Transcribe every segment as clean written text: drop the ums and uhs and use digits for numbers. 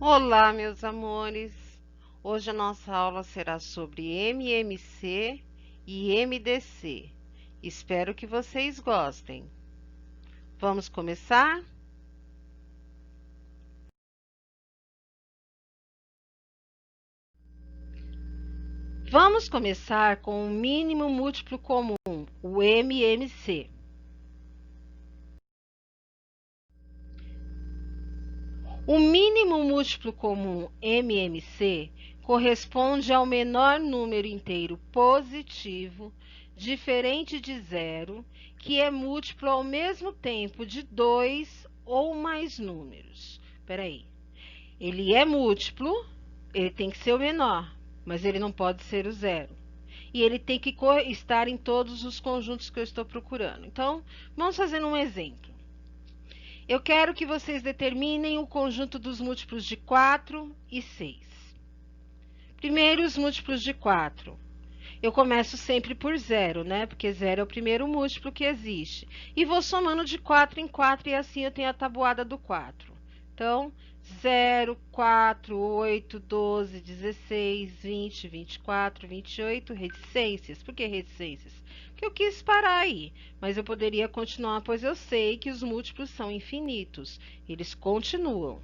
Olá, meus amores! Hoje a nossa aula será sobre MMC e MDC. Espero que vocês gostem. Vamos começar? Vamos começar com o mínimo múltiplo comum, o MMC. O mínimo múltiplo comum MMC corresponde ao menor número inteiro positivo, diferente de zero, que é múltiplo ao mesmo tempo de dois ou mais números. Espera aí. Ele é múltiplo, ele tem que ser o menor, mas ele não pode ser o zero. E ele tem que estar em todos os conjuntos que eu estou procurando. Então, vamos fazer um exemplo. Eu quero que vocês determinem o conjunto dos múltiplos de 4 e 6. Primeiro, os múltiplos de 4. Eu começo sempre por zero, né? Porque zero é o primeiro múltiplo que existe. E vou somando de 4 em 4 e assim eu tenho a tabuada do 4. Então, 0, 4, 8, 12, 16, 20, 24, 28, reticências. Por que reticências? Porque eu quis parar aí, mas eu poderia continuar, pois eu sei que os múltiplos são infinitos. Eles continuam.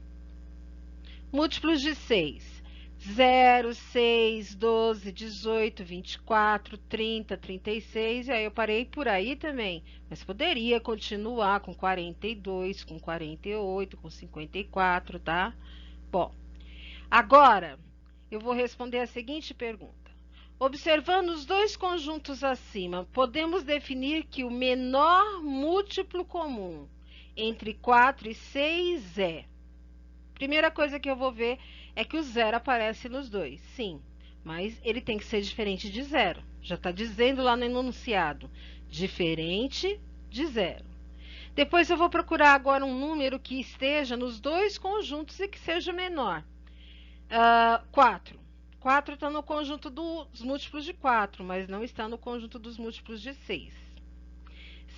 Múltiplos de 6. 0, 6, 12, 18, 24, 30, 36. E aí eu parei por aí também. Mas poderia continuar com 42, com 48, com 54, tá? Bom, agora eu vou responder a seguinte pergunta. Observando os dois conjuntos acima, podemos definir que o menor múltiplo comum entre 4 e 6 é... Primeira coisa que eu vou ver é que o zero aparece nos dois, sim, mas ele tem que ser diferente de zero. Já está dizendo lá no enunciado, diferente de zero. Depois eu vou procurar agora um número que esteja nos dois conjuntos e que seja menor. 4. 4 está no conjunto dos múltiplos de 4, mas não está no conjunto dos múltiplos de 6.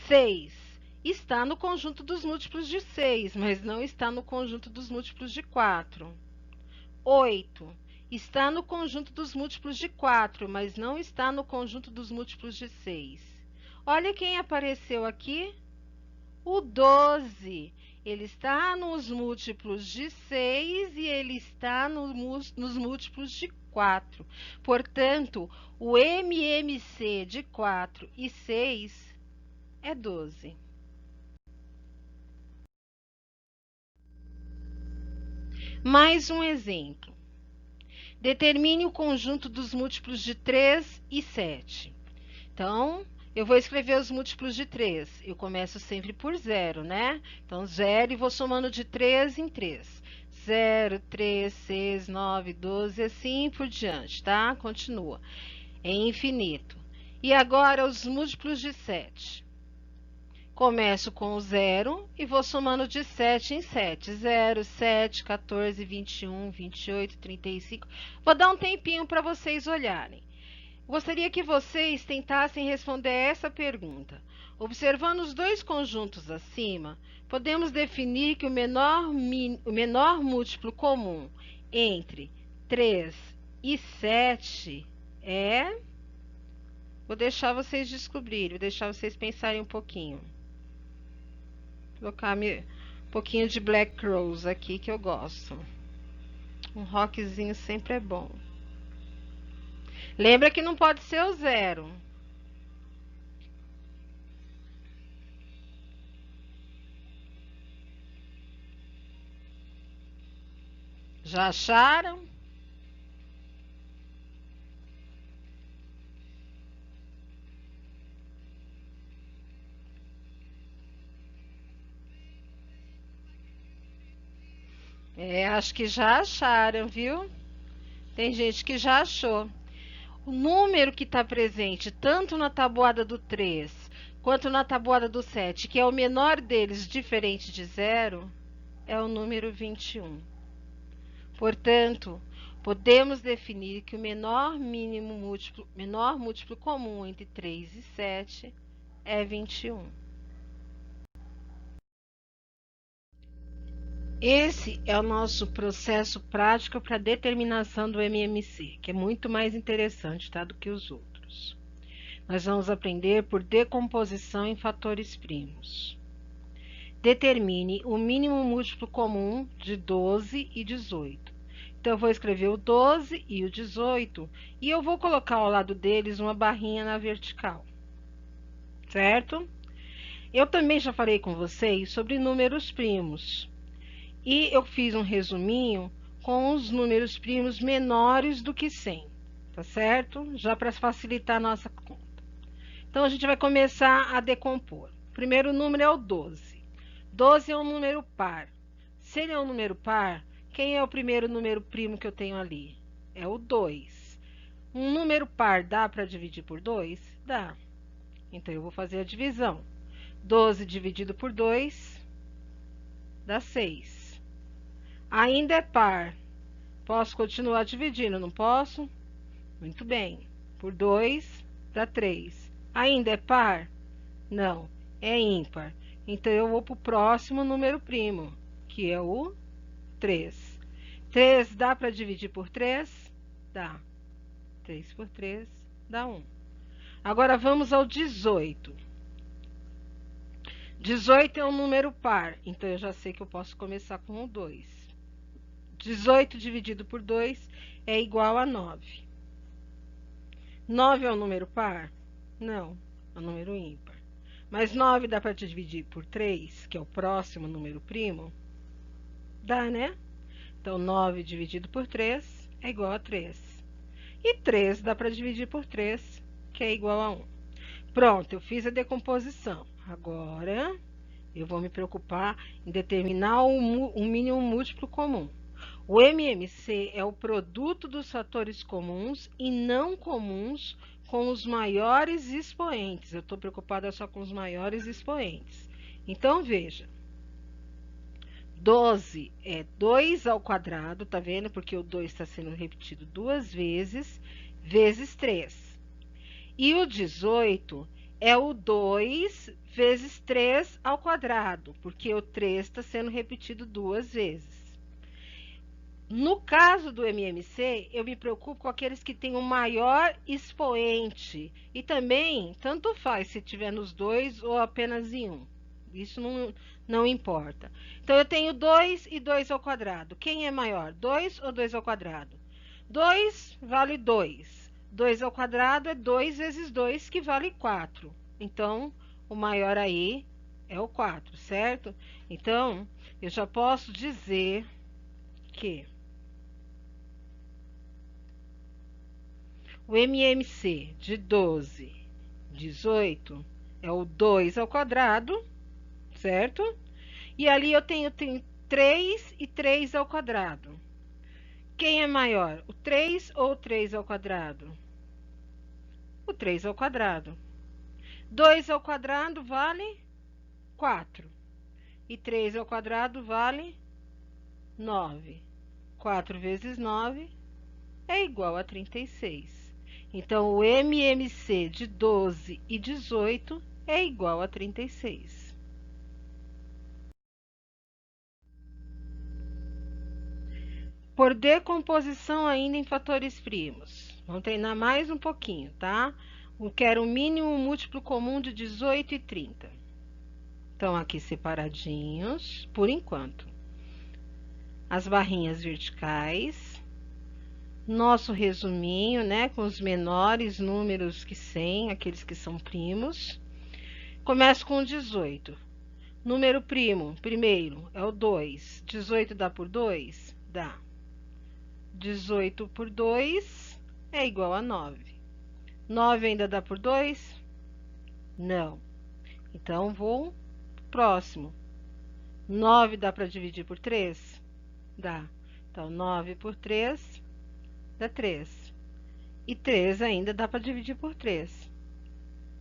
6 está no conjunto dos múltiplos de 6, mas não está no conjunto dos múltiplos de 4. 8 está no conjunto dos múltiplos de 4, mas não está no conjunto dos múltiplos de 6. Olha quem apareceu aqui. O 12. Ele está nos múltiplos de 6 e ele está nos múltiplos de 4. Portanto, o MMC de 4 e 6 é 12. Mais um exemplo. Determine o conjunto dos múltiplos de 3 e 7. Então, eu vou escrever os múltiplos de 3. Eu começo sempre por zero, né? Então, zero e vou somando de 3 em 3. 0, 3, 6, 9, 12, assim por diante, tá? Continua. É infinito. E agora, os múltiplos de 7. Começo com o zero e vou somando de 7 em 7. 0, 7, 14, 21, 28, 35. Vou dar um tempinho para vocês olharem. Gostaria que vocês tentassem responder essa pergunta. Observando os dois conjuntos acima, podemos definir que o menor múltiplo comum entre 3 e 7 é... Vou deixar vocês descobrirem, vou deixar vocês pensarem um pouquinho. Vou colocar um pouquinho de Black Crowes aqui que eu gosto. Um rockzinho sempre é bom. Lembra que não pode ser o zero. Já acharam? Acho que já acharam, viu? Tem gente que já achou. O número que está presente tanto na tabuada do 3 quanto na tabuada do 7, que é o menor deles, diferente de zero, é o número 21. Portanto, podemos definir que o menor múltiplo comum entre 3 e 7 é 21. Esse é o nosso processo prático para determinação do MMC, que é muito mais interessante, tá, do que os outros. Nós vamos aprender por decomposição em fatores primos. Determine o mínimo múltiplo comum de 12 e 18. Então, eu vou escrever o 12 e o 18 e eu vou colocar ao lado deles uma barrinha na vertical, certo? Eu também já falei com vocês sobre números primos e eu fiz um resuminho com os números primos menores do que 100, tá certo? Já para facilitar a nossa conta. Então, a gente vai começar a decompor. O primeiro número é o 12. 12 é um número par. Se ele é um número par, quem é o primeiro número primo que eu tenho ali? É o 2. Um número par dá para dividir por 2? Dá. Então, eu vou fazer a divisão. 12 dividido por 2 dá 6. Ainda é par. Posso continuar dividindo, não posso? Muito bem. Por 2 dá 3. Ainda é par? Não, é ímpar. Então, eu vou para o próximo número primo, que é o 3. 3 dá para dividir por 3? Dá. 3 por 3 dá 1. Agora, vamos ao 18. 18 é um número par, então eu já sei que eu posso começar com o 2. 18 dividido por 2 é igual a 9. 9 é um número par? Não, é um número ímpar. Mas 9 dá para dividir por 3, que é o próximo número primo? Dá, né? Então, 9 dividido por 3 é igual a 3. E 3 dá para dividir por 3, que é igual a 1. Pronto, eu fiz a decomposição. Agora, eu vou me preocupar em determinar o mínimo múltiplo comum. O MMC é o produto dos fatores comuns e não comuns com os maiores expoentes. Eu estou preocupada só com os maiores expoentes. Então, veja. 12 é 2 ao quadrado, tá vendo? Porque o 2 está sendo repetido 2 vezes, vezes 3. E o 18 é o 2 vezes 3 ao quadrado, porque o 3 está sendo repetido 2 vezes. No caso do MMC, eu me preocupo com aqueles que têm o maior expoente. E também, tanto faz se tiver nos dois ou apenas em um. Isso não importa. Então, eu tenho 2 e 2 ao quadrado. Quem é maior, 2 ou 2 ao quadrado? 2 vale 2. 2 ao quadrado é 2 vezes 2, que vale 4. Então, o maior aí é o 4, certo? Então, eu já posso dizer que o MMC de 12, 18 é o 2 ao quadrado, certo? E ali eu tenho 3 e 3 ao quadrado. Quem é maior, o 3 ou o 3 ao quadrado? O 3 ao quadrado. 2 ao quadrado vale 4. E 3 ao quadrado vale 9. 4 vezes 9 é igual a 36. Então, o MMC de 12 e 18 é igual a 36. Por decomposição ainda em fatores primos. Vamos treinar mais um pouquinho, tá? Eu quero o mínimo múltiplo comum de 18 e 30. Estão aqui separadinhos, por enquanto. As barrinhas verticais. Nosso resuminho, né, com os menores números que 100, aqueles que são primos. Começo com 18. Número primo, primeiro, é o 2. 18 dá por 2? Dá. 18 por 2 é igual a 9. 9 ainda dá por 2? Não. Então, vou pro próximo. 9 dá para dividir por 3? Dá. Então, 9 por 3 dá 3. E 3 ainda dá para dividir por 3,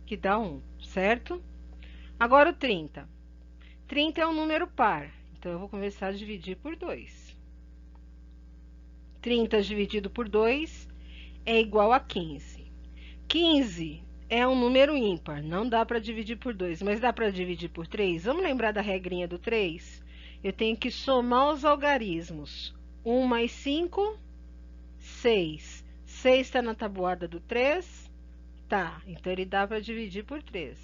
que dá 1, certo? Agora o 30. 30 é um número par, então eu vou começar a dividir por 2. 30 dividido por 2 é igual a 15. 15 é um número ímpar, não dá para dividir por 2, mas dá para dividir por 3? Vamos lembrar da regrinha do 3? eu tenho que somar os algarismos. 1 mais 5, 6. 6 está na tabuada do 3? Tá, então ele dá para dividir por 3.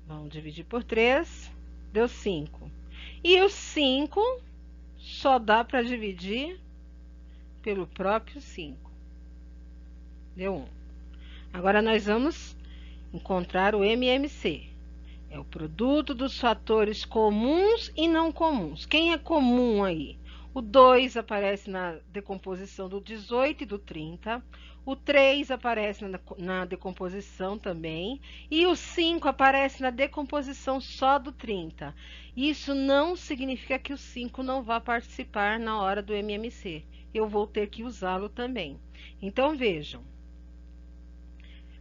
Vamos dividir por 3, deu 5. E o 5 só dá para dividir pelo próprio 5. Deu 1. Agora nós vamos encontrar o MMC. É o produto dos fatores comuns e não comuns. Quem é comum aí? O 2 aparece na decomposição do 18 e do 30. O 3 aparece na decomposição também. E o 5 aparece na decomposição só do 30. Isso não significa que o 5 não vá participar na hora do MMC. Eu vou ter que usá-lo também. Então, vejam.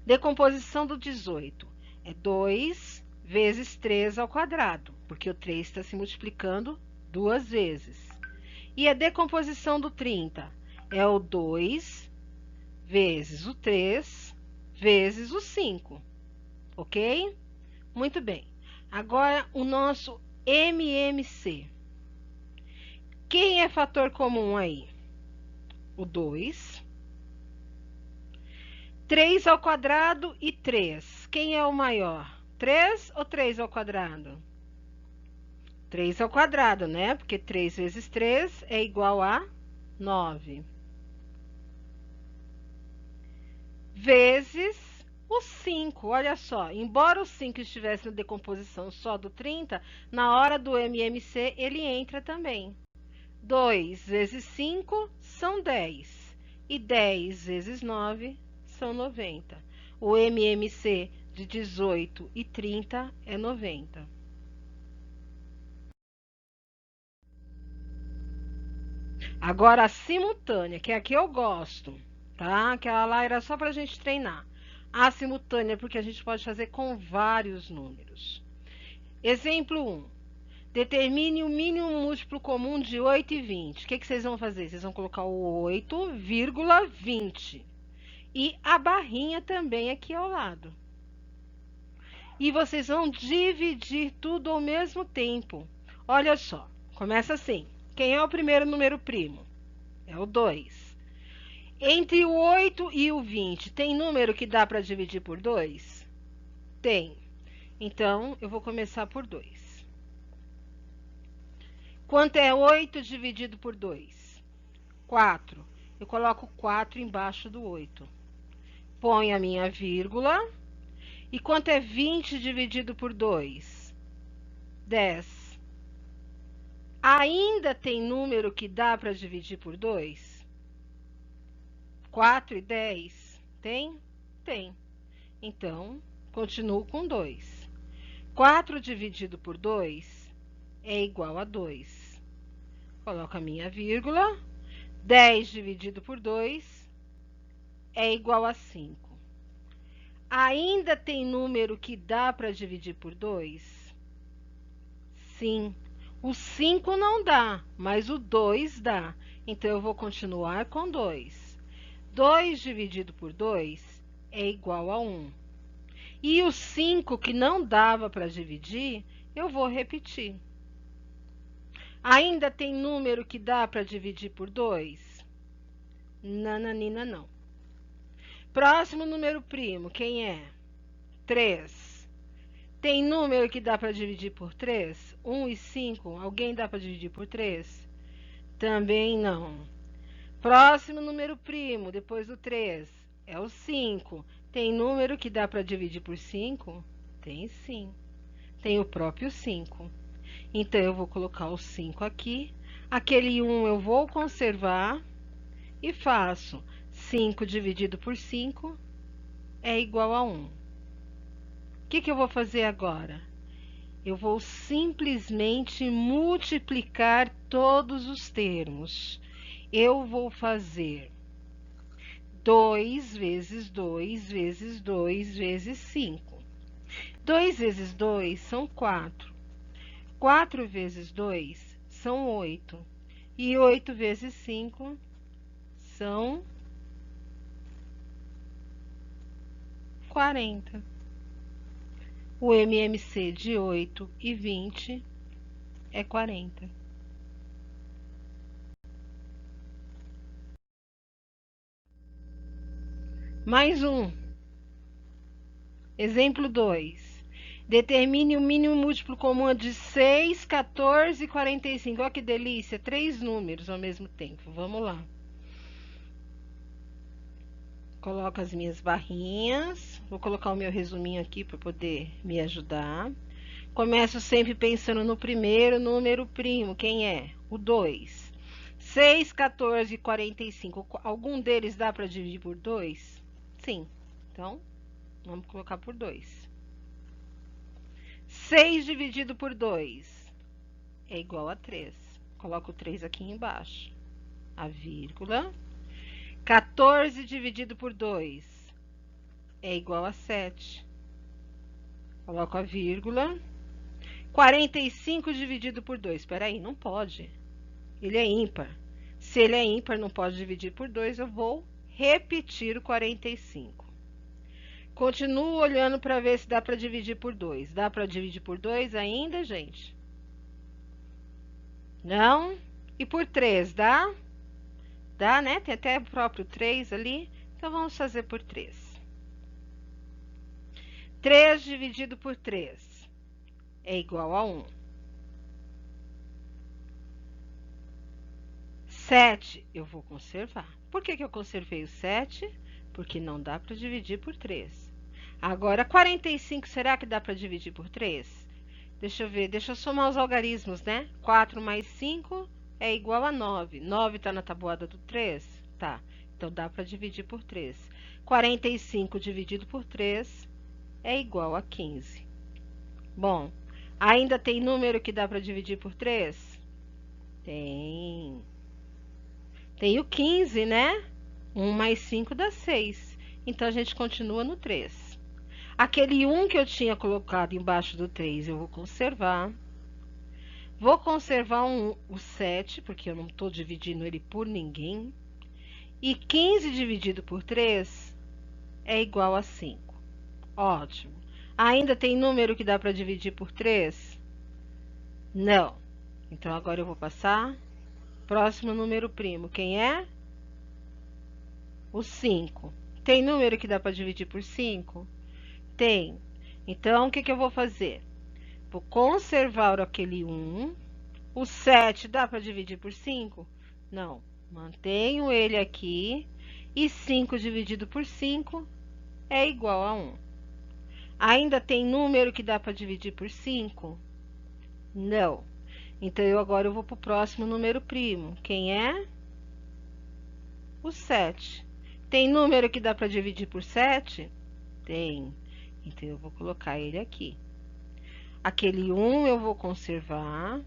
Decomposição do 18 é 2 vezes 3 ao quadrado, porque o 3 está se multiplicando 2 vezes. E a decomposição do 30 é o 2 vezes o 3 vezes o 5, ok? Muito bem. Agora, o nosso MMC. Quem é fator comum aí? O 2. 3 ao quadrado e 3. Quem é o maior? 3 ou 3 ao quadrado? 3 ao quadrado, né? Porque 3 vezes 3 é igual a 9. Vezes o 5. Olha só, embora o 5 estivesse na decomposição só do 30, na hora do MMC ele entra também. 2 vezes 5 são 10. E 10 vezes 9 são 90. O MMC de 18 e 30 é 90. Agora, a simultânea, que é a que eu gosto, tá? Aquela lá era só para a gente treinar. A simultânea, porque a gente pode fazer com vários números. Exemplo 1. Determine o mínimo múltiplo comum de 8 e 20. O que vocês vão fazer? Vocês vão colocar o 8,20. E a barrinha também aqui ao lado. E vocês vão dividir tudo ao mesmo tempo. Olha só, começa assim. Quem é o primeiro número primo? É o 2. Entre o 8 e o 20, tem número que dá para dividir por 2? Tem. Então, eu vou começar por 2. Quanto é 8 dividido por 2? 4. Eu coloco 4 embaixo do 8. Ponho a minha vírgula. E quanto é 20 dividido por 2? 10. Ainda tem número que dá para dividir por 2? 4 e 10. Tem? Tem. Então, continuo com 2. 4 dividido por 2 é igual a 2. Coloco a minha vírgula. 10 dividido por 2 é igual a 5. Ainda tem número que dá para dividir por 2? Sim. O 5 não dá, mas o 2 dá. Então, eu vou continuar com 2. 2 dividido por 2 é igual a 1. E o 5 que não dava para dividir, eu vou repetir. Ainda tem número que dá para dividir por 2? Nananina, não. Próximo número primo, quem é? 3. Tem número que dá para dividir por 3? 1 e 5, alguém dá para dividir por 3? Também não. Próximo número primo, depois do 3, é o 5. Tem número que dá para dividir por 5? Tem sim. Tem o próprio 5. Então, eu vou colocar o 5 aqui. Aquele 1 eu vou conservar e faço 5 dividido por 5 é igual a 1. O que eu vou fazer agora? Eu vou simplesmente multiplicar todos os termos. Eu vou fazer 2 vezes 2 vezes 2 vezes 5. 2 vezes 2 são 4. 4 vezes 2 são 8. E 8 vezes 5 são 40. O MMC de 8 e 20 é 40. Mais um. Exemplo 2. Determine o mínimo múltiplo comum de 6, 14 e 45. Olha que delícia, 3 números ao mesmo tempo. Vamos lá. Coloco as minhas barrinhas. Vou colocar o meu resuminho aqui para poder me ajudar. Começo sempre pensando no primeiro número primo. Quem é? O 2. 6, 14 e 45. Algum deles dá para dividir por 2? Sim. Então, vamos colocar por 2. 6 dividido por 2 é igual a 3. Coloco o 3 aqui embaixo. A vírgula. 14 dividido por 2 é igual a 7. Coloco a vírgula. 45 dividido por 2. Espera aí, não pode. Ele é ímpar. Se ele é ímpar, não pode dividir por 2, eu vou repetir o 45. Continuo olhando para ver se dá para dividir por 2. Dá para dividir por 2 ainda, gente? Não? E por 3, dá? Dá, né? Tem até o próprio 3 ali. Então, vamos fazer por 3. 3 dividido por 3 é igual a 1. 7 eu vou conservar. Por que eu conservei o 7? Porque não dá para dividir por 3. Agora, 45, será que dá para dividir por 3? Deixa eu ver, deixa eu somar os algarismos, né? 4 mais 5 é igual a 9. 9 está na tabuada do 3? Tá, então dá para dividir por 3. 45 dividido por 3 é igual a 15. Bom, ainda tem número que dá para dividir por 3? Tem. Tem o 15, né? 1 mais 5 dá 6. Então, a gente continua no 3. Aquele 1 que eu tinha colocado embaixo do 3, eu vou conservar. Vou conservar o 7, porque eu não estou dividindo ele por ninguém. E 15 dividido por 3 é igual a 5. Ótimo. Ainda tem número que dá para dividir por 3? Não. Então, agora eu vou passar. Próximo número primo, quem é? O 5. Tem número que dá para dividir por 5? Tem. Então, o que eu vou fazer? Vou conservar aquele 1. O 7 dá para dividir por 5? Não. Mantenho ele aqui. E 5 dividido por 5 é igual a 1. Ainda tem número que dá para dividir por 5? Não. Então, agora eu vou para o próximo número primo. Quem é? O 7. Tem número que dá para dividir por 7? Tem. Então, eu vou colocar ele aqui. Aquele 1 eu vou conservar.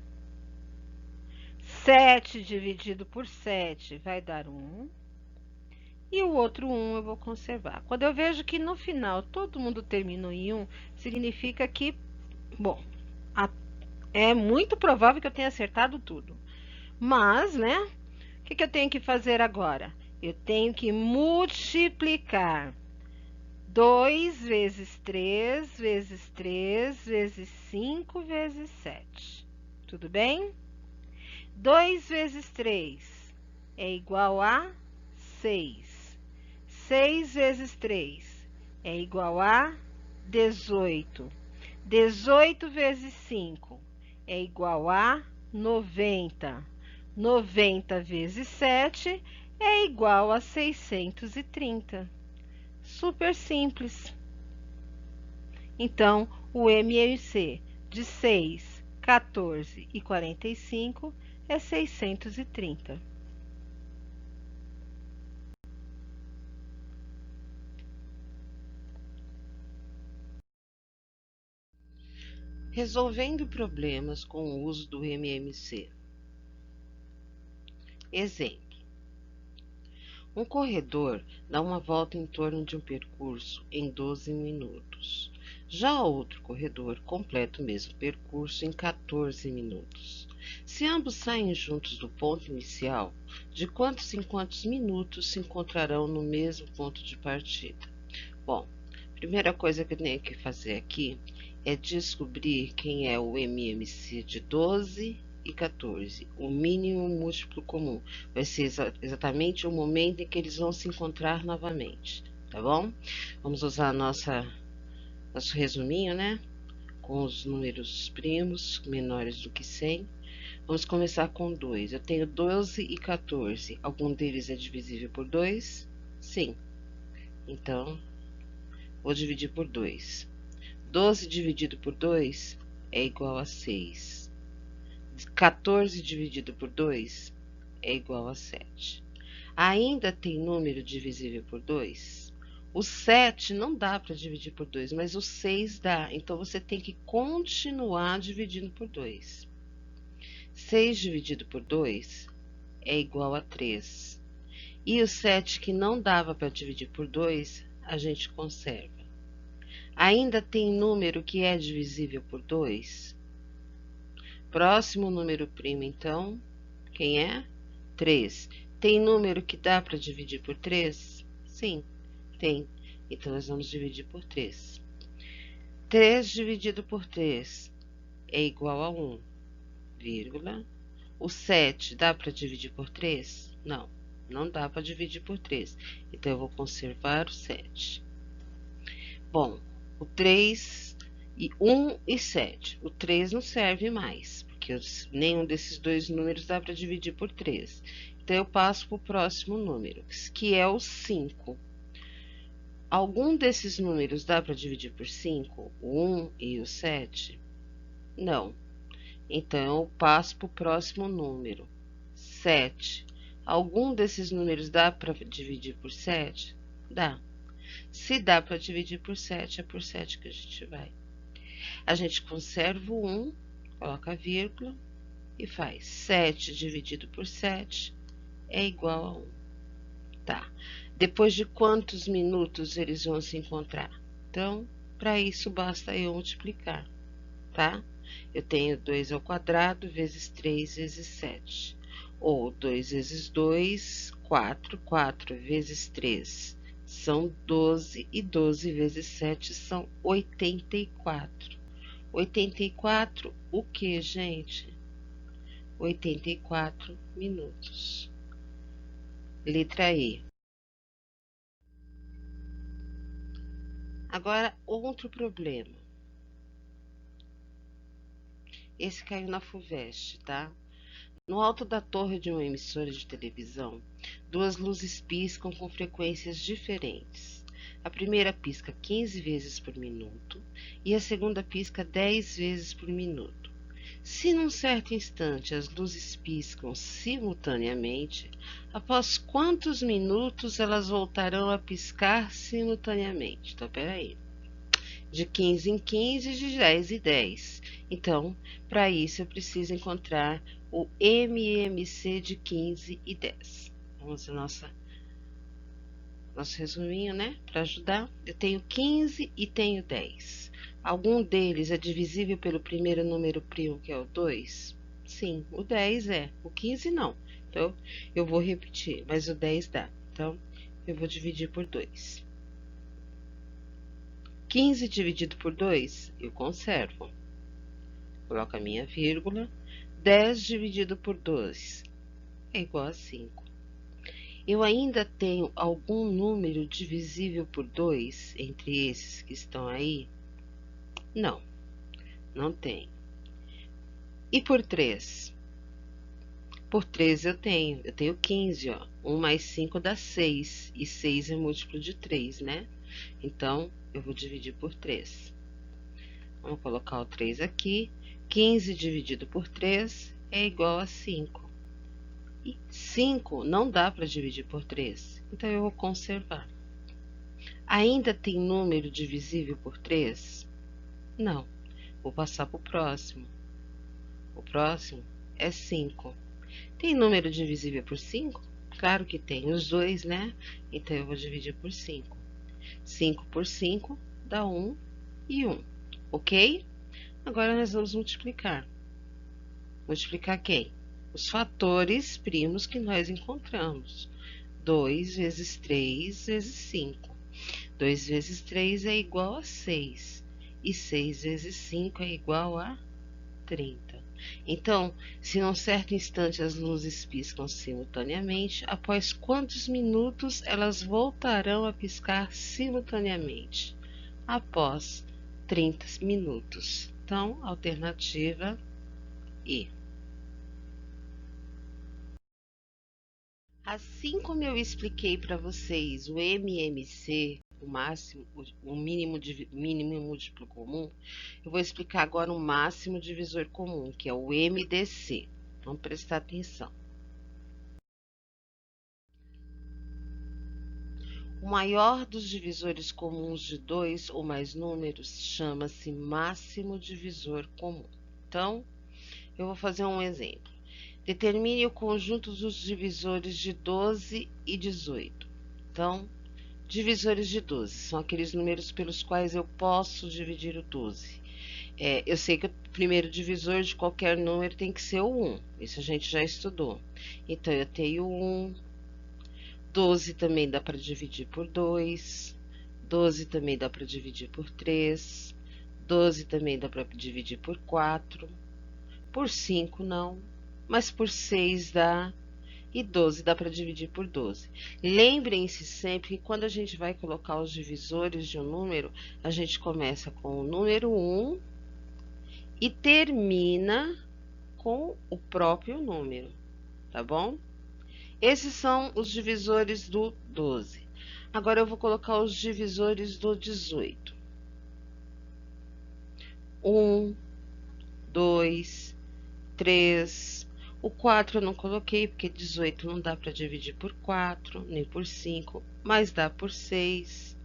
7 dividido por 7 vai dar 1. E o outro 1 eu vou conservar. Quando eu vejo que no final todo mundo terminou em 1, significa que, bom, é muito provável que eu tenha acertado tudo. Mas, né? O que eu tenho que fazer agora? Eu tenho que multiplicar 2 vezes 3 vezes 3 vezes 5 vezes 7. Tudo bem? 2 vezes 3 é igual a 6. 6 vezes 3 é igual a 18. 18 vezes 5 é igual a 90. 90 vezes 7 é igual a 630. Super simples. Então, o MMC de 6, 14 e 45 é 630. Resolvendo problemas com o uso do MMC. Exemplo. Um corredor dá uma volta em torno de um percurso em 12 minutos. Já outro corredor completa o mesmo percurso em 14 minutos. Se ambos saem juntos do ponto inicial, de quantos em quantos minutos se encontrarão no mesmo ponto de partida? Bom, a primeira coisa que eu tenho que fazer aqui é descobrir quem é o MMC de 12 e 14, o mínimo múltiplo comum. Vai ser exatamente o momento em que eles vão se encontrar novamente, tá bom? Vamos usar nosso resuminho, né? Com os números primos menores do que 100. Vamos começar com 2. Eu tenho 12 e 14. Algum deles é divisível por 2? Sim. Então, vou dividir por 2. 12 dividido por 2 é igual a 6. 14 dividido por 2 é igual a 7. Ainda tem número divisível por 2? O 7 não dá para dividir por 2, mas o 6 dá. Então, você tem que continuar dividindo por 2. 6 dividido por 2 é igual a 3. E o 7 que não dava para dividir por 2, a gente conserva. Ainda tem número que é divisível por 2? Próximo número primo, então, quem é? 3. Tem número que dá para dividir por 3? Sim, tem. Então, nós vamos dividir por 3. 3 dividido por 3 é igual a 1, vírgula. O 7 dá para dividir por 3? Não, não dá para dividir por 3. Então, eu vou conservar o 7. Bom, o 3 e 1 e 7. O 3 não serve mais, porque nenhum desses dois números dá para dividir por 3. Então, eu passo para o próximo número, que é o 5. Algum desses números dá para dividir por 5? O 1 e o 7? Não. Então, eu passo para o próximo número, 7. Algum desses números dá para dividir por 7? Dá. Se dá para dividir por 7, é por 7 que a gente vai. A gente conserva o 1, coloca a vírgula e faz 7 dividido por 7 é igual a 1. Tá. Depois de quantos minutos eles vão se encontrar? Então, para isso, basta eu multiplicar, tá? Eu tenho 2 ao quadrado vezes 3 vezes 7. Ou 2 vezes 2, 4. 4 vezes 3 são 12. E 12 vezes 7 são 84. 84, o que, gente? 84 minutos. Letra E. Agora, outro problema. Esse caiu na FUVEST, tá? No alto da torre de uma emissora de televisão, duas luzes piscam com frequências diferentes. A primeira pisca 15 vezes por minuto e a segunda pisca 10 vezes por minuto. Se num certo instante as luzes piscam simultaneamente, após quantos minutos elas voltarão a piscar simultaneamente? Então, peraí. De 15 em 15, de 10 em 10. Então, para isso, eu preciso encontrar o MMC de 15 e 10. Vamos ao nosso resuminho, né? Para ajudar. Eu tenho 15 e tenho 10. Algum deles é divisível pelo primeiro número primo, que é o 2? Sim, o 10 é. O 15 não. Então, eu vou repetir, mas o 10 dá. Então, eu vou dividir por 2. 15 dividido por 2, eu conservo. Coloco a minha vírgula. 10 dividido por 2 é igual a 5. Eu ainda tenho algum número divisível por 2 entre esses que estão aí? Não, não tem. E por 3? Por 3 eu tenho 15, ó. 1 mais 5 dá 6, e 6 é múltiplo de 3, né? Então, eu vou dividir por 3. Vamos colocar o 3 aqui. 15 dividido por 3 é igual a 5. E 5 não dá para dividir por 3, então eu vou conservar. Ainda tem número divisível por 3? Não. Vou passar para o próximo. O próximo é 5. Tem número divisível por 5? Claro que tem, os dois, né? Então, eu vou dividir por 5. 5 por 5 dá 1 e 1, ok? Agora, nós vamos multiplicar. Multiplicar quem? Os fatores primos que nós encontramos. 2 vezes 3 vezes 5. 2 vezes 3 é igual a 6. e 6 vezes 5 é igual a 30. Então, se num certo instante as luzes piscam simultaneamente, após quantos minutos elas voltarão a piscar simultaneamente? Após 30 minutos. Então, alternativa E. Assim como eu expliquei para vocês o MMC, o máximo, o mínimo múltiplo comum, eu vou explicar agora o máximo divisor comum, que é o MDC. Vamos prestar atenção. O maior dos divisores comuns de dois ou mais números chama-se máximo divisor comum. Então, eu vou fazer um exemplo. Determine o conjunto dos divisores de 12 e 18. Então, divisores de 12 são aqueles números pelos quais eu posso dividir o 12. Eu sei que o primeiro divisor de qualquer número tem que ser o 1. Isso a gente já estudou. Então, eu tenho 1. 12 também dá para dividir por 2. 12 também dá para dividir por 3. 12 também dá para dividir por 4. Por 5 não, mas por 6 dá. E 12 dá para dividir por 12. Lembrem-se sempre que quando a gente vai colocar os divisores de um número, a gente começa com o número 1 e termina com o próprio número, tá bom? Esses são os divisores do 12. Agora eu vou colocar os divisores do 18. 1, 2, 3... O 4 eu não coloquei, porque 18 não dá para dividir por 4, nem por 5, mas dá por 6,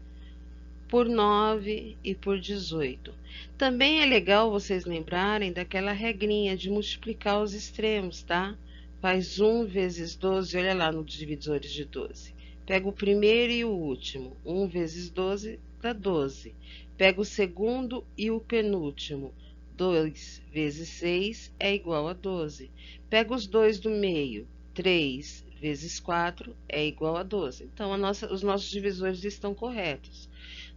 por 9 e por 18. Também é legal vocês lembrarem daquela regrinha de multiplicar os extremos, tá? Faz 1 vezes 12, olha lá nos divisores de 12. Pega o primeiro e o último. 1 vezes 12 dá 12. Pega o segundo e o penúltimo. 2 vezes 6 é igual a 12. Pega os dois do meio. 3 vezes 4 é igual a 12. Então, os nossos divisores estão corretos.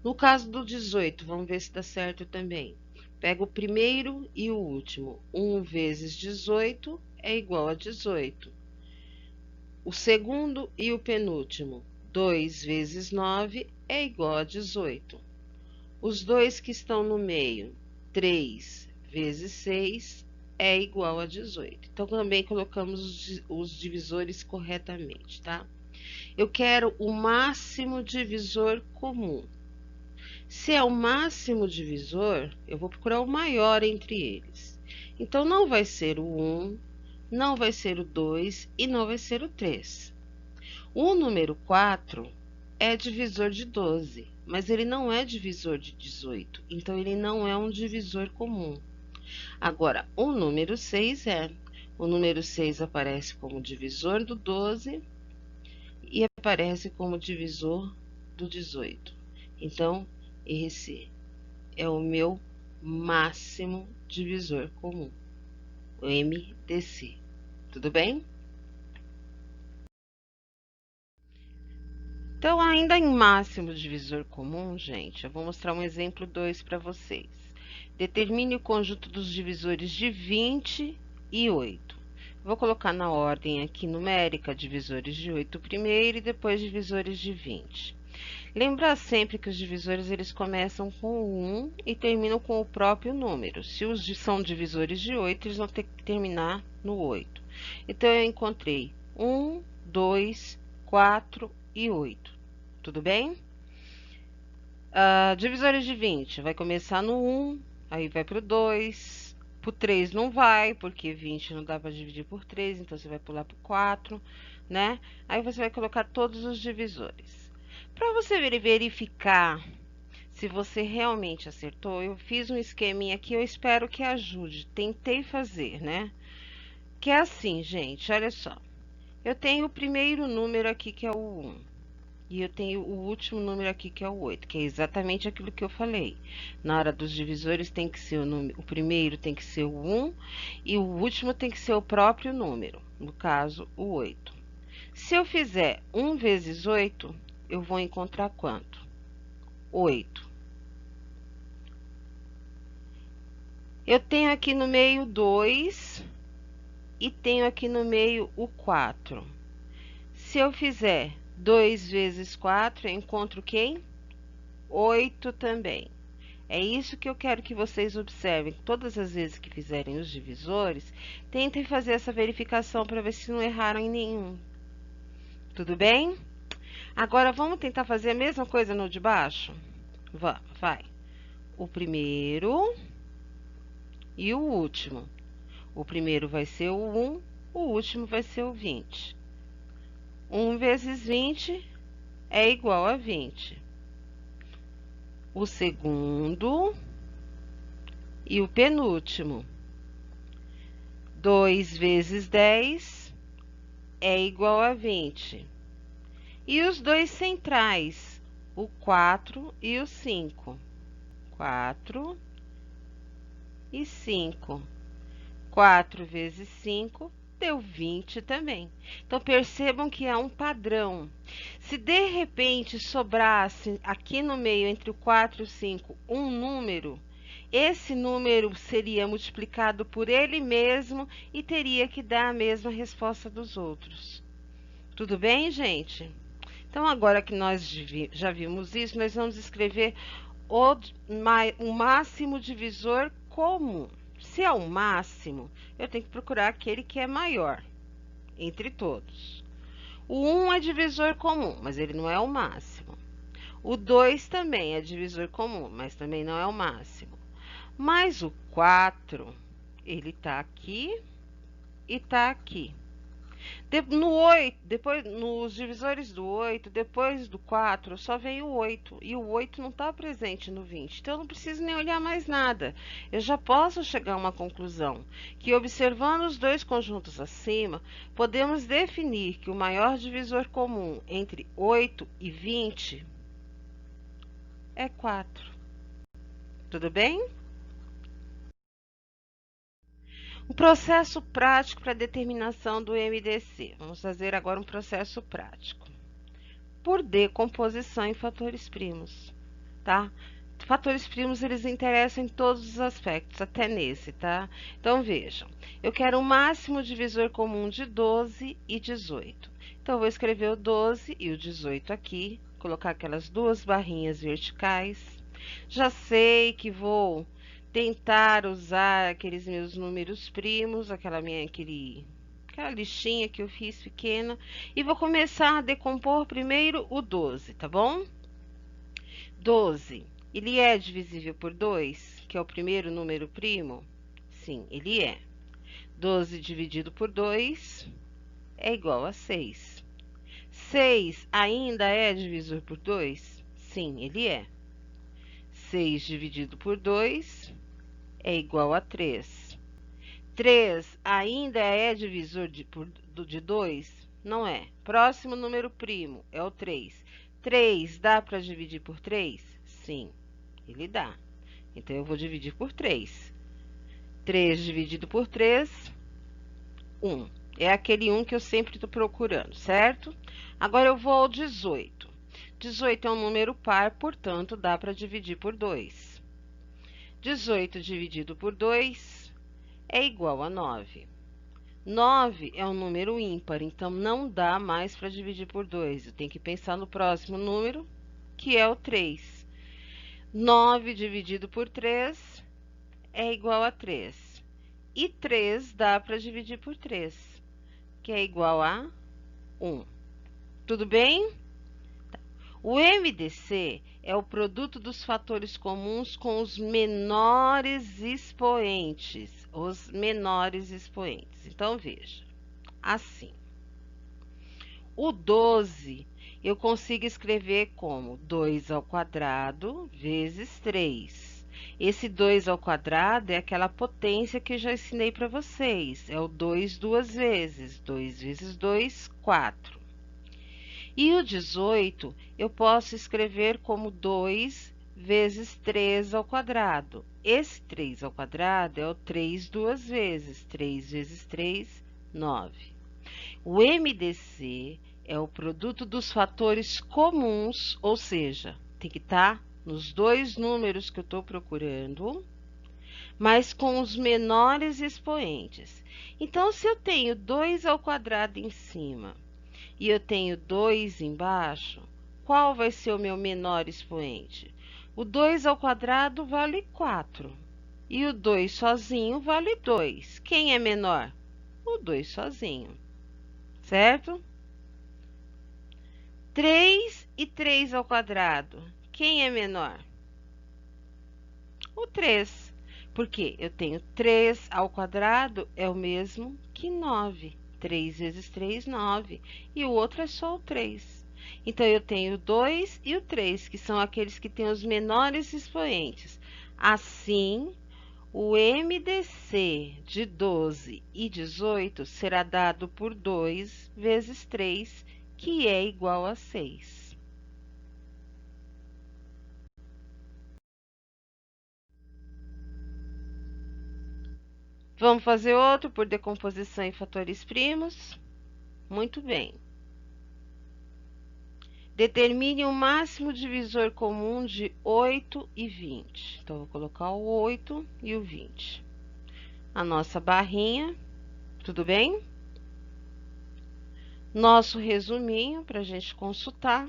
No caso do 18, vamos ver se dá certo também. Pega o primeiro e o último. 1 vezes 18 é igual a 18. O segundo e o penúltimo. 2 vezes 9 é igual a 18. Os dois que estão no meio. 3 vezes 6 é igual a 18. Então, também colocamos os divisores corretamente, tá? Eu quero o máximo divisor comum. Se é o máximo divisor, eu vou procurar o maior entre eles. Então, não vai ser o 1, não vai ser o 2 e não vai ser o 3. O número 4 é divisor de 12, mas ele não é divisor de 18, então ele não é um divisor comum. Agora, o número 6 é. O número 6 aparece como divisor do 12 e aparece como divisor do 18. Então, esse é o meu máximo divisor comum, o MDC. Tudo bem? Então, ainda em máximo divisor comum, gente, eu vou mostrar um exemplo 2 para vocês. Determine o conjunto dos divisores de 20 e 8. Vou colocar na ordem aqui numérica, divisores de 8 primeiro e depois divisores de 20. Lembrar sempre que os divisores eles começam com o 1 e terminam com o próprio número. Se os são divisores de 8, eles vão ter que terminar no 8. Então, eu encontrei 1, 2, 4 e 8. Tudo bem? Divisores de 20, vai começar no 1, aí vai para o 2, para o 3 não vai, porque 20 não dá para dividir por 3, então você vai pular para o 4, né? Aí você vai colocar todos os divisores. Para você verificar se você realmente acertou, eu fiz um esqueminha aqui, eu espero que ajude. Tentei fazer, né? Que é assim, gente, olha só. Eu tenho o primeiro número aqui, que é o 1. E eu tenho o último número aqui, que é o 8, que é exatamente aquilo que eu falei. Na hora dos divisores tem que ser o primeiro tem que ser o 1 e o último tem que ser o próprio número, no caso, o 8. Se eu fizer 1 vezes 8, eu vou encontrar quanto? 8. Eu tenho aqui no meio 2 e tenho aqui no meio o 4. Se eu fizer 2 vezes 4, eu encontro quem? 8 também. É isso que eu quero que vocês observem. Todas as vezes que fizerem os divisores, tentem fazer essa verificação para ver se não erraram em nenhum. Tudo bem? Agora, vamos tentar fazer a mesma coisa no de baixo? Vai. O primeiro e o último. O primeiro vai ser o 1, o último vai ser o 20. 1 vezes 20 é igual a 20. O segundo e o penúltimo. 2 vezes 10 é igual a 20. E os dois centrais, o 4 e o 5. 4 e 5. 4 vezes 5 deu 20 também. Então, percebam que é um padrão. Se de repente sobrasse aqui no meio, entre o 4 e o 5, um número, esse número seria multiplicado por ele mesmo e teria que dar a mesma resposta dos outros. Tudo bem, gente? Então, agora que nós já vimos isso, nós vamos escrever o máximo divisor comum. Se é o máximo, eu tenho que procurar aquele que é maior entre todos. O 1 é divisor comum, mas ele não é o máximo. O 2 também é divisor comum, mas também não é o máximo. Mas o 4, ele está aqui e está aqui. No 8, depois, nos divisores do 8, depois do 4, só vem o 8. E o 8 não está presente no 20. Então, eu não preciso nem olhar mais nada. Eu já posso chegar a uma conclusão. Que observando os dois conjuntos acima, podemos definir que o maior divisor comum entre 8 e 20 é 4. Tudo bem? Um processo prático para determinação do MDC. Vamos fazer agora um processo prático. Por decomposição em fatores primos, tá? Fatores primos, eles interessam em todos os aspectos, até nesse, tá? Então, vejam, eu quero o máximo divisor comum de 12 e 18. Então, eu vou escrever o 12 e o 18 aqui, colocar aquelas duas barrinhas verticais. Já sei que vou tentar usar aqueles meus números primos, aquela listinha que eu fiz pequena, e vou começar a decompor primeiro o 12, tá bom? 12, ele é divisível por 2, que é o primeiro número primo? Sim, ele é. 12 dividido por 2 é igual a 6. 6 ainda é divisor por 2? Sim, ele é. 6 dividido por 2 é igual a 3. 3 ainda é divisor de 2? Não é. Próximo número primo é o 3. 3 dá para dividir por 3? Sim, ele dá. Então, eu vou dividir por 3. 3 dividido por 3, 1. É aquele 1 que eu sempre estou procurando, certo? Agora, eu vou ao 18. 18 é um número par, portanto, dá para dividir por 2. 18 dividido por 2 é igual a 9. 9 é um número ímpar, então não dá mais para dividir por 2. Eu tenho que pensar no próximo número, que é o 3. 9 dividido por 3 é igual a 3. E 3 dá para dividir por 3, que é igual a 1. Tudo bem? O MDC é o produto dos fatores comuns com os menores expoentes. Os menores expoentes. Então, veja. Assim. O 12 eu consigo escrever como 2 ao quadrado vezes 3. Esse 2 ao quadrado é aquela potência que eu já ensinei para vocês. É o 2 duas vezes. 2 vezes 2, 4. E o 18 eu posso escrever como 2 vezes 3 ao quadrado. Esse 3 ao quadrado é o 3 duas vezes. 3 vezes 3, 9. O MDC é o produto dos fatores comuns, ou seja, tem que estar nos dois números que eu estou procurando, mas com os menores expoentes. Então, se eu tenho 2 ao quadrado em cima e eu tenho 2 embaixo, qual vai ser o meu menor expoente? O 2 ao quadrado vale 4 e o 2 sozinho vale 2. Quem é menor? O 2 sozinho, certo? 3 e 3 ao quadrado, quem é menor? O 3. Porque eu tenho 3 ao quadrado é o mesmo que 9. 3 vezes 3, 9. E o outro é só o 3. Então, eu tenho o 2 e o 3, que são aqueles que têm os menores expoentes. Assim, o MDC de 12 e 18 será dado por 2 vezes 3, que é igual a 6. Vamos fazer outro por decomposição em fatores primos? Muito bem. Determine o máximo divisor comum de 8 e 20. Então, vou colocar o 8 e o 20. A nossa barrinha, tudo bem? Nosso resuminho para a gente consultar.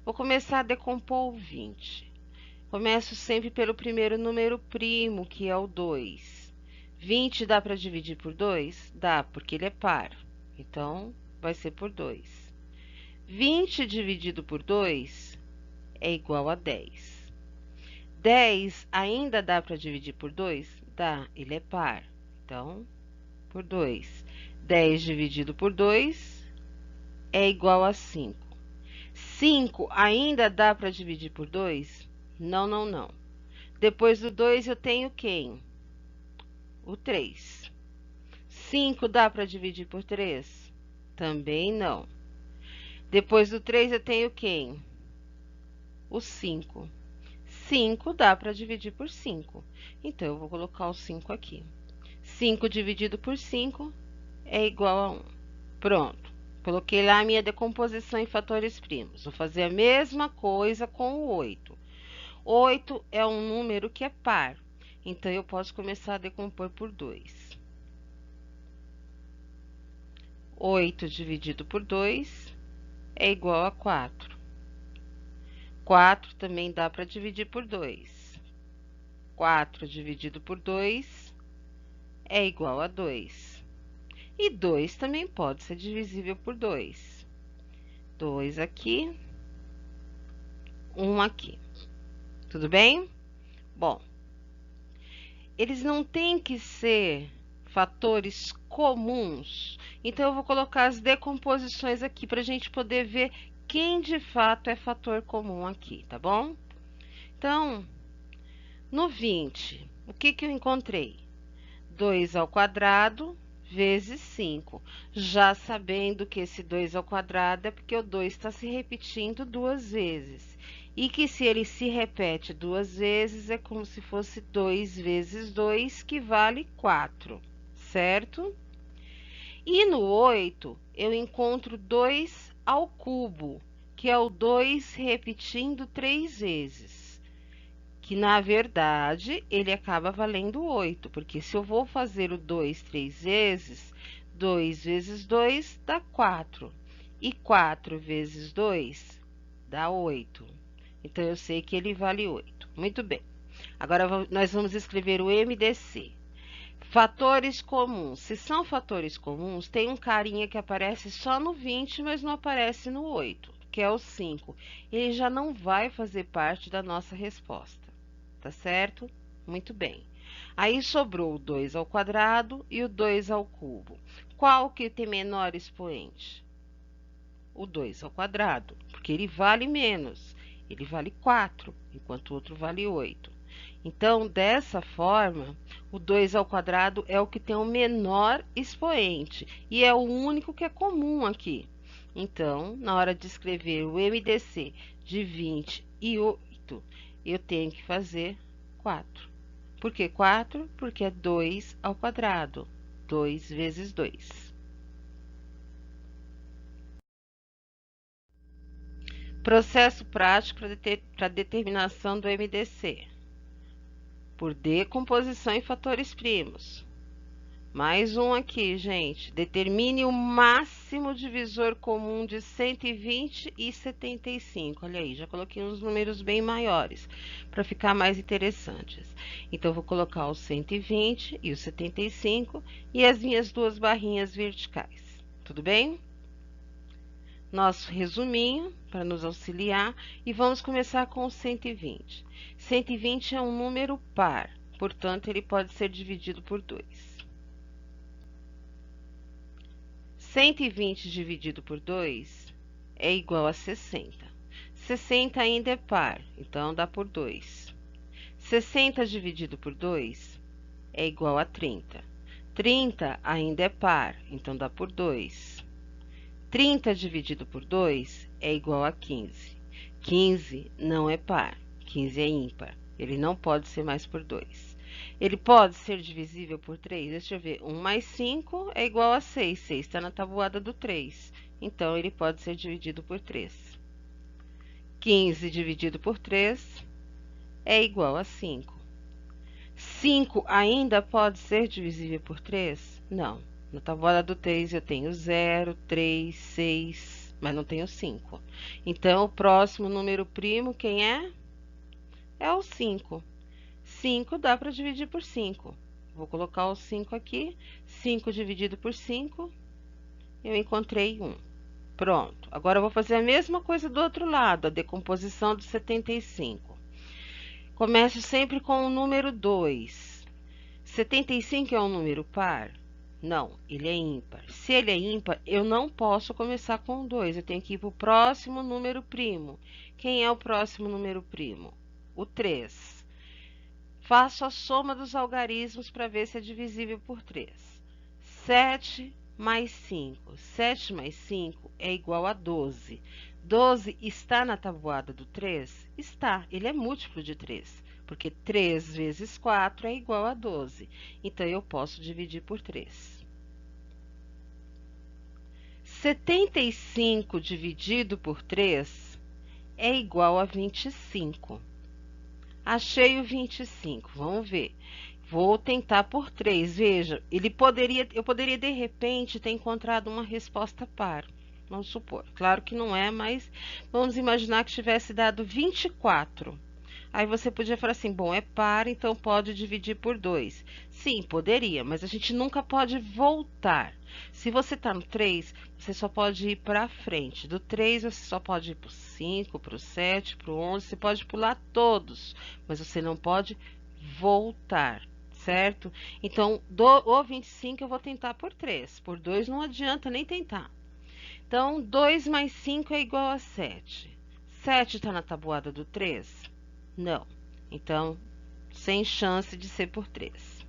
Vou começar a decompor o 20. Começo sempre pelo primeiro número primo, que é o 2. 20 dá para dividir por 2? Dá, porque ele é par. Então, vai ser por 2. 20 dividido por 2 é igual a 10. 10 ainda dá para dividir por 2? Dá, ele é par. Então, por 2. 10 dividido por 2 é igual a 5. 5 ainda dá para dividir por 2? Não, não, não. Depois do 2 eu tenho quem? O 3. 5 dá para dividir por 3? Também não. Depois do 3 eu tenho quem? O 5. 5 dá para dividir por 5. Então, eu vou colocar o 5 aqui. 5 dividido por 5 é igual a 1. Pronto. Coloquei lá a minha decomposição em fatores primos. Vou fazer a mesma coisa com o 8. 8 é um número que é par. Então, eu posso começar a decompor por 2. 8 dividido por 2 é igual a 4. 4 também dá para dividir por 2. 4 dividido por 2 é igual a 2. E 2 também pode ser divisível por 2. 2 aqui, 1 aqui. Tudo bem? Bom, eles não têm que ser fatores comuns. Então, eu vou colocar as decomposições aqui para a gente poder ver quem de fato é fator comum aqui, tá bom? Então, no 20, o que eu encontrei? 2 ao quadrado vezes 5. Já sabendo que esse 2 ao quadrado é porque o 2 está se repetindo 2 vezes. E que se ele se repete 2 vezes, é como se fosse 2 vezes 2, que vale 4, certo? E no 8, eu encontro 2 ao cubo, que é o 2 repetindo 3 vezes. Que, na verdade, ele acaba valendo 8, porque se eu vou fazer o 2 3 vezes, 2 vezes 2 dá 4. E 4 vezes 2 dá 8. Então, eu sei que ele vale 8. Muito bem. Agora, nós vamos escrever o MDC. Fatores comuns. Se são fatores comuns, tem um carinha que aparece só no 20, mas não aparece no 8, que é o 5. Ele já não vai fazer parte da nossa resposta, tá certo? Muito bem. Aí sobrou o 2 ao quadrado e o 2 ao cubo. Qual que tem menor expoente? O 2 ao quadrado, porque ele vale menos. Ele vale 4, enquanto o outro vale 8. Então, dessa forma, o 2 ao quadrado é o que tem o menor expoente e é o único que é comum aqui. Então, na hora de escrever o MDC de 28, eu tenho que fazer 4. Por que 4? Porque é 2 ao quadrado. 2 vezes 2. Processo prático para determinação do MDC. por decomposição em fatores primos. Mais um aqui, gente. Determine o máximo divisor comum de 120 e 75. Olha aí, já coloquei uns números bem maiores para ficar mais interessantes. Então, vou colocar o 120 e o 75 e as minhas duas barrinhas verticais. Tudo bem? Nosso resuminho para nos auxiliar e vamos começar com o 120. 120 é um número par, portanto, ele pode ser dividido por 2. 120 dividido por 2 é igual a 60. 60 ainda é par, então dá por 2. 60 dividido por 2 é igual a 30. 30 ainda é par, então dá por 2. 30 dividido por 2 é igual a 15. 15 não é par, 15 é ímpar. Ele não pode ser mais por 2. Ele pode ser divisível por 3? Deixa eu ver. 1 mais 5 é igual a 6. 6 está na tabuada do 3. Então, ele pode ser dividido por 3. 15 dividido por 3 é igual a 5. 5 ainda pode ser divisível por 3? Não. Na tabuada do 3 eu tenho 0, 3, 6, mas não tenho 5. Então, o próximo número primo, quem é? É o 5. 5 dá para dividir por 5. Vou colocar o 5 aqui. 5 dividido por 5, eu encontrei 1. Pronto. Agora, eu vou fazer a mesma coisa do outro lado, a decomposição do 75. Começo sempre com o número 2. 75 é um número par? Não, ele é ímpar. Se ele é ímpar, eu não posso começar com o 2. Eu tenho que ir para o próximo número primo. Quem é o próximo número primo? O 3. Faço a soma dos algarismos para ver se é divisível por 3. 7 mais 5. 7 mais 5 é igual a 12. 12 está na tabuada do 3? Está. Ele é múltiplo de 3, porque 3 vezes 4 é igual a 12. Então, eu posso dividir por 3. 75 dividido por 3 é igual a 25. Achei o 25, vamos ver. Vou tentar por 3, veja, eu poderia de repente ter encontrado uma resposta par, vamos supor. Claro que não é, mas vamos imaginar que tivesse dado 24. Aí você podia falar assim, bom, é par, então pode dividir por 2. Sim, poderia, mas a gente nunca pode voltar. Se você está no 3, você só pode ir para frente. Do 3, você só pode ir para o 5, para o 7, para o 11. Você pode pular todos, mas você não pode voltar, certo? Então, o 25 eu vou tentar por 3. Por 2 não adianta nem tentar. Então, 2 mais 5 é igual a 7. 7 está na tabuada do 3? Não. Então, sem chance de ser por 3.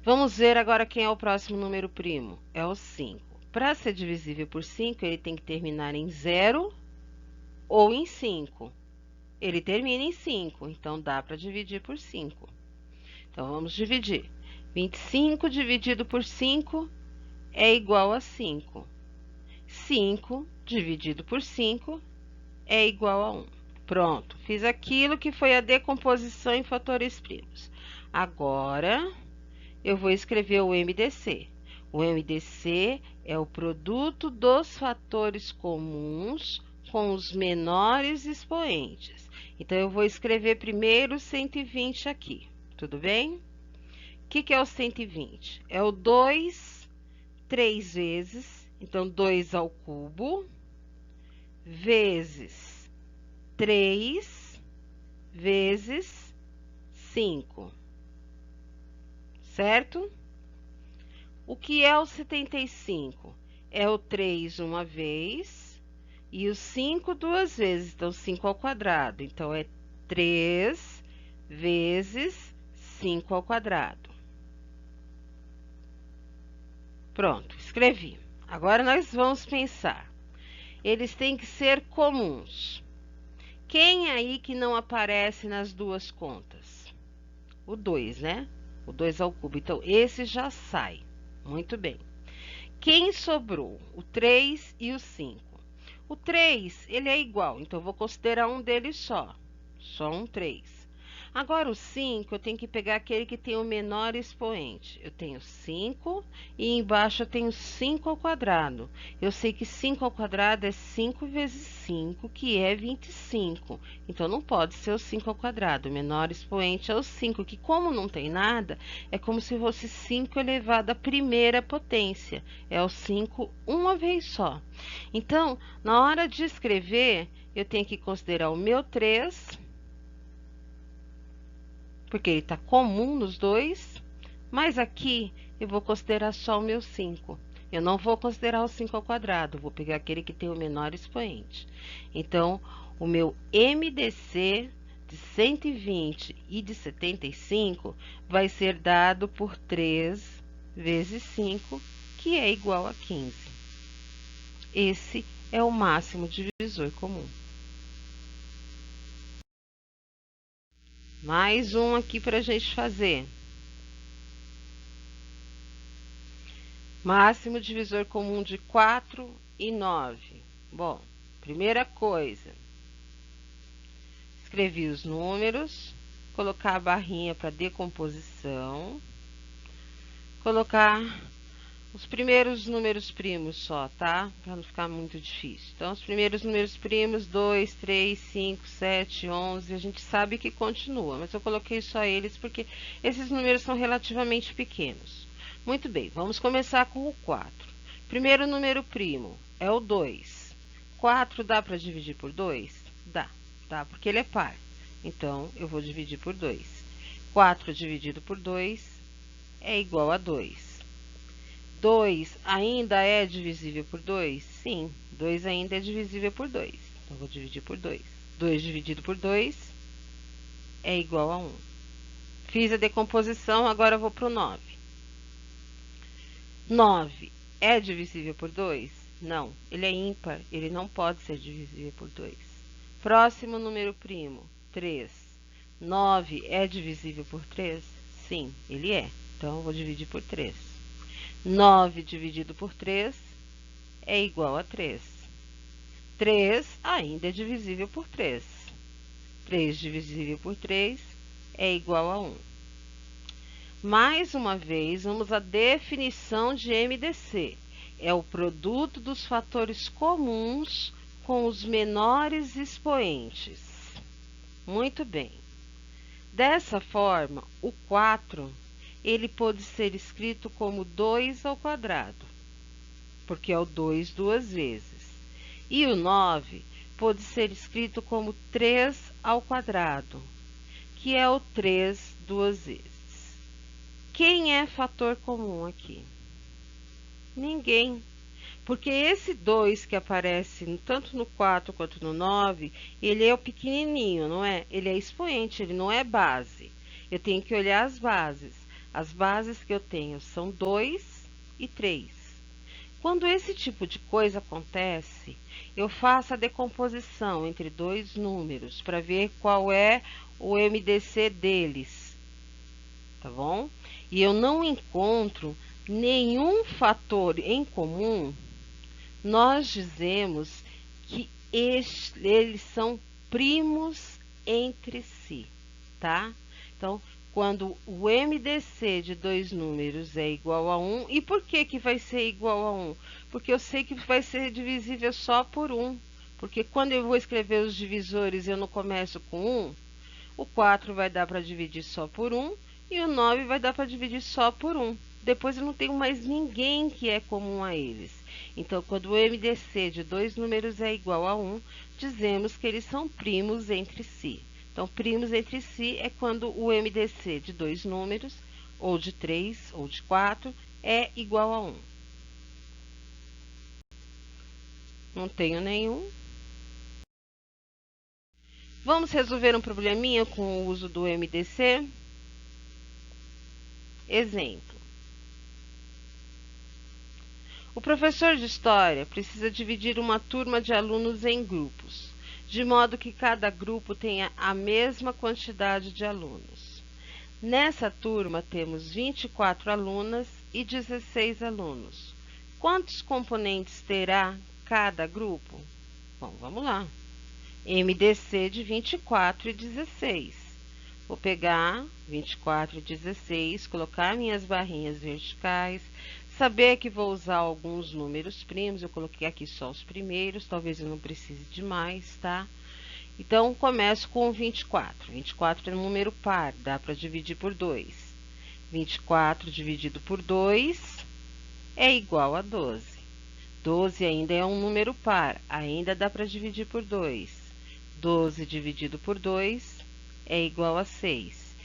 Vamos ver agora quem é o próximo número primo. É o 5. Para ser divisível por 5, ele tem que terminar em 0 ou em 5. Ele termina em 5, então dá para dividir por 5. Então, vamos dividir. 25 dividido por 5 é igual a 5. 5 dividido por 5 é igual a 1. Pronto, fiz aquilo que foi a decomposição em fatores primos. Agora, eu vou escrever o MDC. O MDC é o produto dos fatores comuns com os menores expoentes. Então, eu vou escrever primeiro 120 aqui, tudo bem? O que é o 120? É o 2, 3 vezes, então 2 ao cubo, vezes 3 vezes 5, certo? O que é o 75? É o 3 uma vez e o 5 duas vezes, então 5 ao quadrado. Então, é 3 vezes 5 ao quadrado. Pronto, escrevi. Agora, nós vamos pensar. Eles têm que ser comuns. Quem aí que não aparece nas duas contas? O 2, né? O 2 ao cubo. Então, esse já sai. Muito bem. Quem sobrou? O 3 e o 5. O 3, ele é igual, então, eu vou considerar um deles só. Só um 3. Agora, o 5, eu tenho que pegar aquele que tem o menor expoente. Eu tenho 5 e embaixo eu tenho 5 ao quadrado. Eu sei que 5 ao quadrado é 5 vezes 5, que é 25. Então, não pode ser o 5 ao quadrado. O menor expoente é o 5, que como não tem nada, é como se fosse 5 elevado à primeira potência. É o 5 uma vez só. Então, na hora de escrever, eu tenho que considerar o meu 3, porque ele está comum nos dois, mas aqui eu vou considerar só o meu 5. Eu não vou considerar o 5 ao quadrado, vou pegar aquele que tem o menor expoente. Então, o meu MDC de 120 e de 75 vai ser dado por 3 vezes 5, que é igual a 15. Esse é o máximo divisor comum. Mais um aqui para a gente fazer. Máximo divisor comum de 4 e 9. Bom, primeira coisa, escrevi os números, colocar a barrinha para decomposição, colocar os primeiros números primos só, tá? Para não ficar muito difícil. Então, os primeiros números primos, 2, 3, 5, 7, 11, a gente sabe que continua, mas eu coloquei só eles porque esses números são relativamente pequenos. Muito bem, vamos começar com o 4. Primeiro número primo é o 2. 4 dá para dividir por 2? Dá, porque ele é par. Então, eu vou dividir por 2. 4 dividido por 2 é igual a 2. 2 ainda é divisível por 2? Sim, 2 ainda é divisível por 2. Então, vou dividir por 2. 2 dividido por 2 é igual a 1. Fiz a decomposição, agora vou para o 9. 9 é divisível por 2? Não, ele é ímpar, ele não pode ser divisível por 2. Próximo número primo, 3. 9 é divisível por 3? Sim, ele é. Então, eu vou dividir por 3. 9 dividido por 3 é igual a 3. 3 ainda é divisível por 3. 3 divisível por 3 é igual a 1. Mais uma vez, vamos à definição de MDC. É o produto dos fatores comuns com os menores expoentes. Muito bem. Dessa forma, o 4, ele pode ser escrito como 2 ao quadrado, porque é o 2 duas vezes. E o 9 pode ser escrito como 3 ao quadrado, que é o 3 duas vezes. Quem é fator comum aqui? Ninguém. Porque esse 2 que aparece tanto no 4 quanto no 9, ele é o pequenininho, não é? Ele é expoente, ele não é base. Eu tenho que olhar as bases. As bases que eu tenho são 2 e 3. Quando esse tipo de coisa acontece, eu faço a decomposição entre dois números para ver qual é o MDC deles, tá bom? E eu não encontro nenhum fator em comum, nós dizemos que eles são primos entre si, tá? Então, quando o MDC de dois números é igual a 1, e por que que vai ser igual a 1? Porque eu sei que vai ser divisível só por 1, porque quando eu vou escrever os divisores eu não começo com 1, o 4 vai dar para dividir só por 1 e o 9 vai dar para dividir só por 1. Depois eu não tenho mais ninguém que é comum a eles. Então, quando o MDC de dois números é igual a 1, dizemos que eles são primos entre si. Então, primos entre si é quando o MDC de dois números, ou de 3, ou de 4, é igual a 1. Não tenho nenhum. Vamos resolver um probleminha com o uso do MDC? Exemplo. O professor de História precisa dividir uma turma de alunos em grupos, de modo que cada grupo tenha a mesma quantidade de alunos. Nessa turma temos 24 alunas e 16 alunos. Quantos componentes terá cada grupo? Bom, vamos lá. MDC de 24 e 16. Vou pegar 24 e 16, colocar minhas barrinhas verticais, saber que vou usar alguns números primos, eu coloquei aqui só os primeiros, talvez eu não precise de mais, tá? Então, começo com 24. 24 é um número par, dá para dividir por 2. 24 dividido por 2 é igual a 12. 12 ainda é um número par, ainda dá para dividir por 2. 12 dividido por 2 é igual a 6.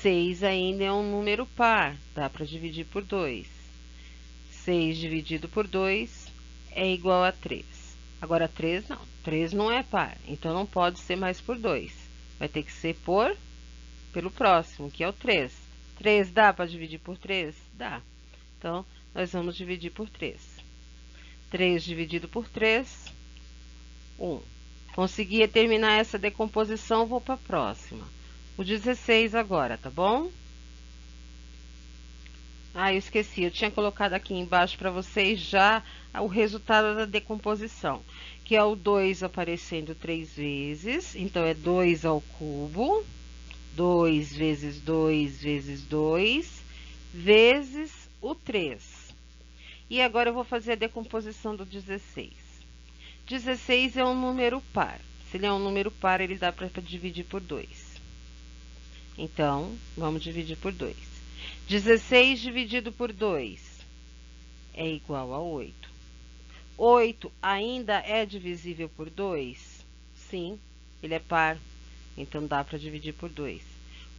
6 ainda é um número par, dá para dividir por 2. 6 dividido por 2 é igual a 3. Agora, 3 não. 3 não é par, então não pode ser mais por 2. Vai ter que ser pelo próximo, que é o 3. 3 dá para dividir por 3? Dá. Então, nós vamos dividir por 3. 3 dividido por 3, 1. Consegui terminar essa decomposição, vou para a próxima. O 16 agora, tá bom? Ah, eu esqueci, eu tinha colocado aqui embaixo para vocês já o resultado da decomposição, que é o 2 aparecendo 3 vezes, então é 2 ao cubo, 2 vezes 2 vezes 2, vezes o 3. E agora eu vou fazer a decomposição do 16. 16 é um número par. Se ele é um número par, ele dá para dividir por 2. Então, vamos dividir por 2. 16 dividido por 2 é igual a 8. 8 ainda é divisível por 2? Sim, ele é par, então dá para dividir por 2.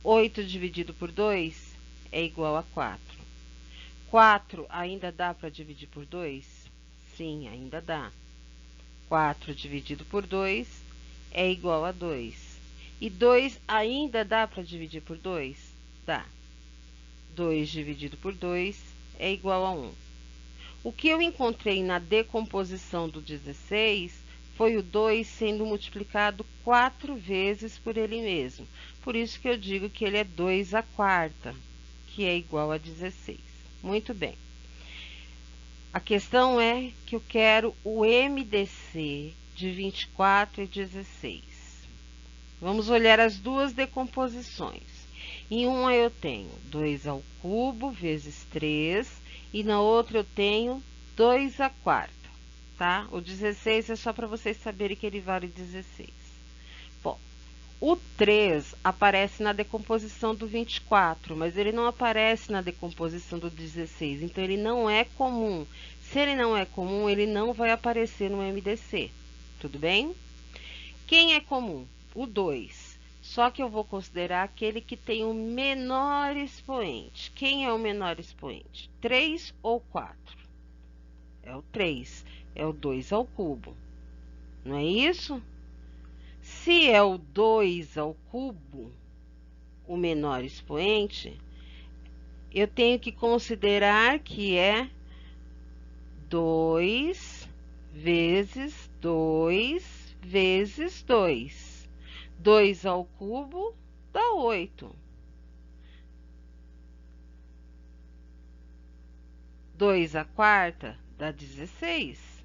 8 dividido por 2 é igual a 4. 4 ainda dá para dividir por 2? Sim, ainda dá. 4 dividido por 2 é igual a 2. E 2 ainda dá para dividir por 2? Dá. 2 dividido por 2 é igual a 1. O que eu encontrei na decomposição do 16 foi o 2 sendo multiplicado 4 vezes por ele mesmo. Por isso que eu digo que ele é 2 à quarta, que é igual a 16. Muito bem. A questão é que eu quero o MDC de 24 e 16. Vamos olhar as duas decomposições. Em uma eu tenho 2 ao cubo vezes 3, e na outra eu tenho 2 à quarta, tá? O 16 é só para vocês saberem que ele vale 16. Bom, o 3 aparece na decomposição do 24, mas ele não aparece na decomposição do 16, então ele não é comum. Se ele não é comum, ele não vai aparecer no MDC, tudo bem? Quem é comum? O 2. Só que eu vou considerar aquele que tem o menor expoente. Quem é o menor expoente? 3 ou 4? É o 3. É o 2 ao cubo. Não é isso? Se é o 2 ao cubo, o menor expoente, eu tenho que considerar que é 2 vezes 2 vezes 2. 2 ao cubo dá 8. 2 à quarta dá 16.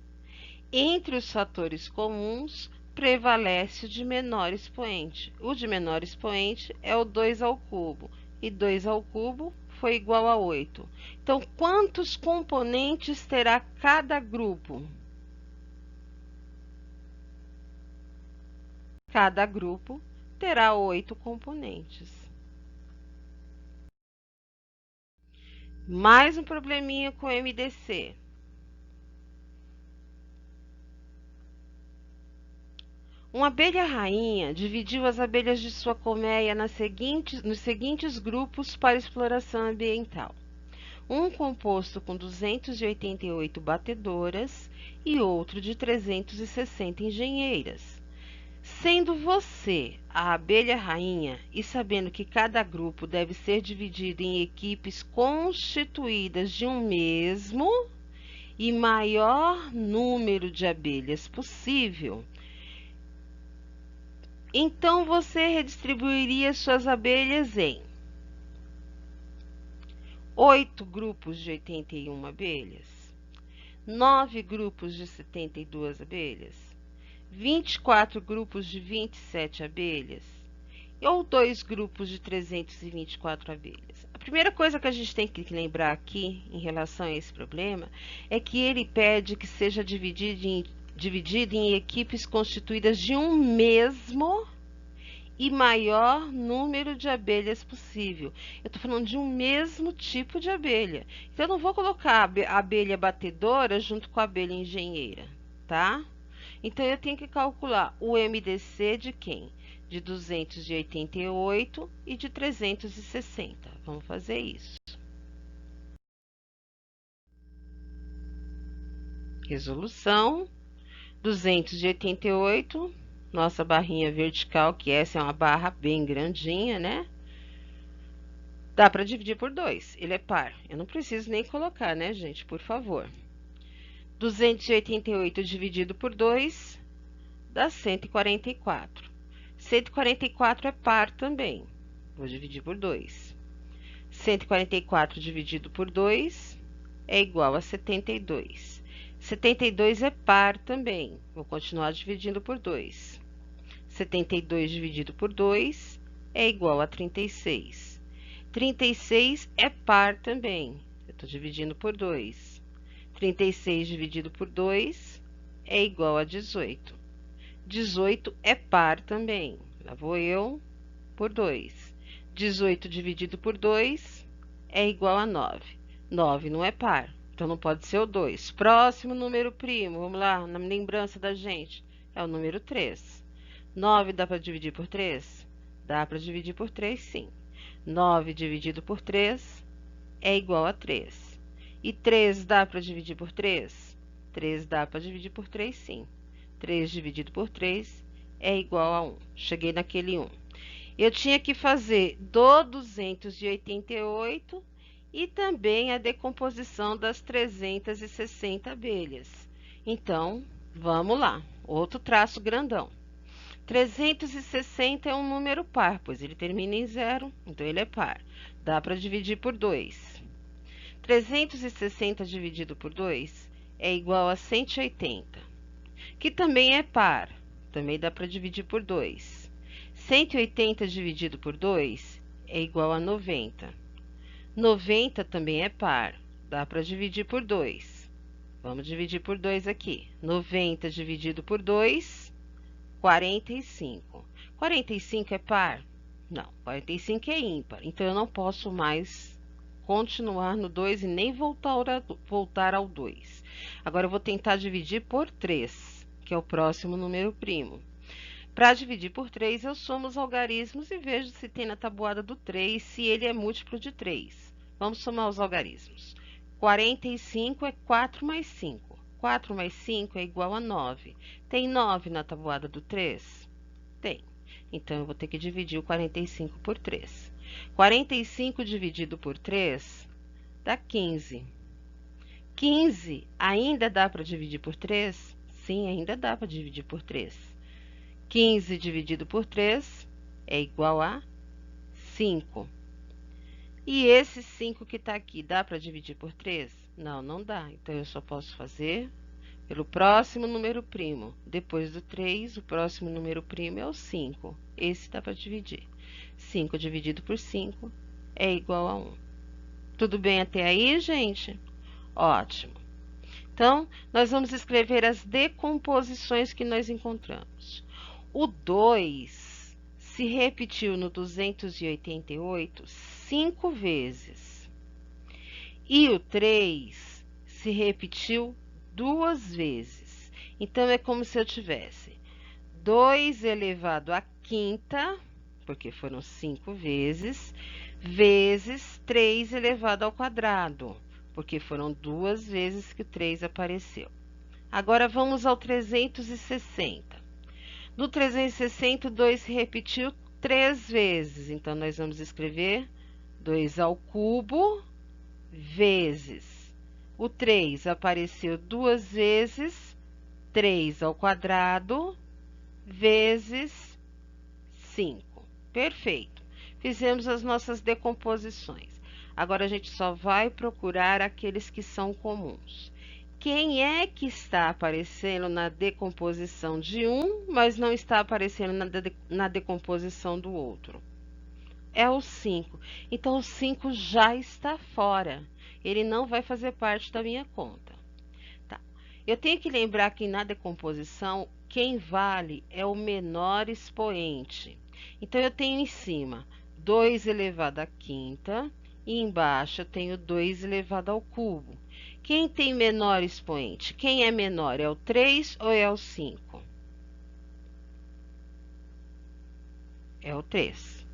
Entre os fatores comuns, prevalece o de menor expoente. O de menor expoente é o 2 ao cubo. E 2 ao cubo foi igual a 8. Então, quantos componentes terá cada grupo? Cada grupo terá 8 componentes. Mais um probleminha com MDC. Uma abelha rainha dividiu as abelhas de sua colmeia nos seguintes grupos para exploração ambiental. Um composto com 288 batedoras e outro de 360 engenheiras. Sendo você a abelha rainha e sabendo que cada grupo deve ser dividido em equipes constituídas de um mesmo e maior número de abelhas possível, então você redistribuiria suas abelhas em 8 grupos de 81 abelhas, 9 grupos de 72 abelhas, 24 grupos de 27 abelhas. ou 2 grupos de 324 abelhas? A primeira coisa que a gente tem que lembrar aqui em relação a esse problema é que ele pede que seja dividido em equipes constituídas de um mesmo e maior número de abelhas possível. Eu estou falando de um mesmo tipo de abelha. Então, eu não vou colocar a abelha batedora junto com a abelha engenheira, tá? Então, eu tenho que calcular o MDC de quem? De 288 e de 360. Vamos fazer isso. Resolução: 288, nossa barrinha vertical, que essa é uma barra bem grandinha, né? Dá para dividir por 2, ele é par. Eu não preciso nem colocar, né, gente? Por favor. 288 dividido por 2 dá 144. 144 é par também. Vou dividir por 2. 144 dividido por 2 é igual a 72. 72 é par também. Vou continuar dividindo por 2. 72 dividido por 2 é igual a 36. 36 é par também. Eu estou dividindo por 2. 36 dividido por 2 é igual a 18. 18 é par também. Lá vou eu por 2. 18 dividido por 2 é igual a 9. 9 não é par, então não pode ser o 2. Próximo número primo, vamos lá, na lembrança da gente, é o número 3. 9 dá para dividir por 3? Dá para dividir por 3, sim. 9 dividido por 3 é igual a 3. E 3 dá para dividir por 3? 3 dá para dividir por 3, sim. 3 dividido por 3 é igual a 1. Cheguei naquele 1. Eu tinha que fazer do 288 e também a decomposição das 360 abelhas. Então, vamos lá. Outro traço grandão. 360 é um número par, pois ele termina em 0, então ele é par. Dá para dividir por 2. 360 dividido por 2 é igual a 180, que também é par. Também dá para dividir por 2. 180 dividido por 2 é igual a 90. 90 também é par. Dá para dividir por 2. Vamos dividir por 2 aqui. 90 dividido por 2, 45. 45 é par? Não, 45 é ímpar. Então, eu não posso mais continuar no 2 e nem voltar ao 2. Agora, eu vou tentar dividir por 3, que é o próximo número primo. Para dividir por 3, eu somo os algarismos e vejo se tem na tabuada do 3, se ele é múltiplo de 3. Vamos somar os algarismos. 45 é 4 mais 5. 4 mais 5 é igual a 9. Tem 9 na tabuada do 3? Tem. Então, eu vou ter que dividir o 45 por 3. 45 dividido por 3 dá 15. 15 ainda dá para dividir por 3? Sim, ainda dá para dividir por 3. 15 dividido por 3 é igual a 5. E esse 5 que está aqui, dá para dividir por 3? Não, não dá. Então, eu só posso fazer pelo próximo número primo. Depois do 3, o próximo número primo é o 5. Esse dá para dividir. 5 dividido por 5 é igual a 1. Tudo bem até aí, gente? Ótimo. Então, nós vamos escrever as decomposições que nós encontramos. O 2 se repetiu no 288 5 vezes. E o 3 se repetiu 2 vezes. Então, é como se eu tivesse 2 elevado à quinta, porque foram 5 vezes, vezes 3 elevado ao quadrado, porque foram 2 vezes que o 3 apareceu. Agora, vamos ao 360. No 360, o 2 se repetiu 3 vezes. Então, nós vamos escrever 2 ao cubo vezes. O 3 apareceu 2 vezes, 3 ao quadrado, vezes 5. Perfeito. Fizemos as nossas decomposições. Agora, a gente só vai procurar aqueles que são comuns. Quem é que está aparecendo na decomposição de um, mas não está aparecendo na decomposição do outro? É o 5. Então, o 5 já está fora. Ele não vai fazer parte da minha conta. Tá. Eu tenho que lembrar que na decomposição, quem vale é o menor expoente. Então, eu tenho em cima 2 elevado à quinta e embaixo eu tenho 2 elevado ao cubo. Quem tem menor expoente? Quem é menor? É o 3 ou é o 5? É o 3.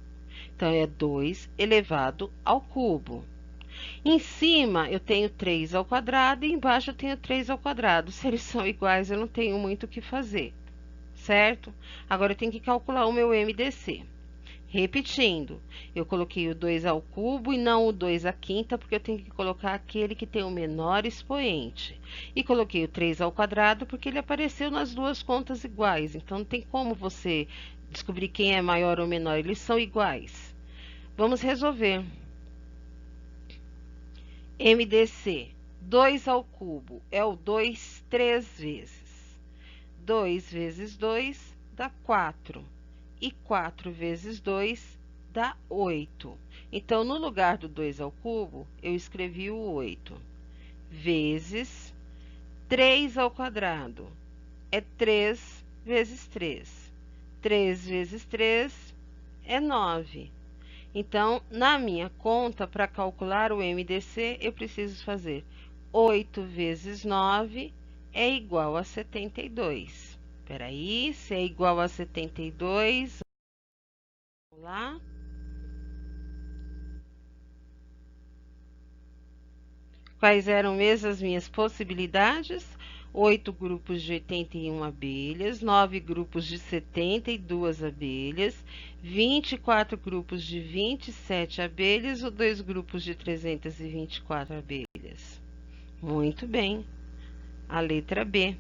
Então, é 2 elevado ao cubo. Em cima, eu tenho 3 ao quadrado e embaixo eu tenho 3 ao quadrado. Se eles são iguais, eu não tenho muito o que fazer, certo? Agora, eu tenho que calcular o meu MDC. Repetindo, eu coloquei o 2 ao cubo e não o 2 à quinta, porque eu tenho que colocar aquele que tem o menor expoente. E coloquei o 3 ao quadrado, porque ele apareceu nas duas contas iguais. Então, não tem como você descobrir quem é maior ou menor, eles são iguais. Vamos resolver. MDC, 2 ao cubo é o 2 3 vezes. 2 vezes 2 dá 4. E 4 vezes 2 dá 8. Então, no lugar do 2 ao cubo, eu escrevi o 8. Vezes 3 ao quadrado. É 3 vezes 3. 3 vezes 3 é 9. Então, na minha conta, para calcular o MDC, eu preciso fazer 8 vezes 9 é igual a 72. Espera aí, se é igual a 72, vamos lá. Quais eram mesmo as minhas possibilidades? 8 grupos de 81 abelhas, 9 grupos de 72 abelhas, 24 grupos de 27 abelhas ou 2 grupos de 324 abelhas? Muito bem. A letra B,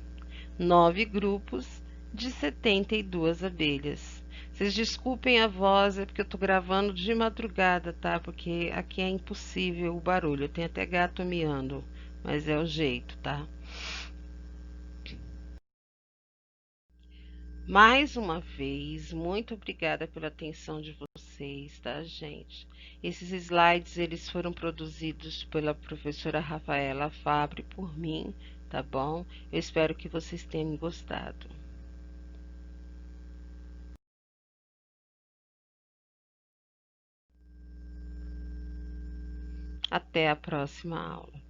9 grupos de 72 abelhas. Vocês desculpem a voz, é porque eu tô gravando de madrugada, tá? Porque aqui é impossível o barulho. Eu tenho até gato miando, mas é o jeito, tá? Mais uma vez, muito obrigada pela atenção de vocês, tá, gente? Esses slides, eles foram produzidos pela professora Rafaela Fabre por mim, tá bom? Eu espero que vocês tenham gostado. Até a próxima aula.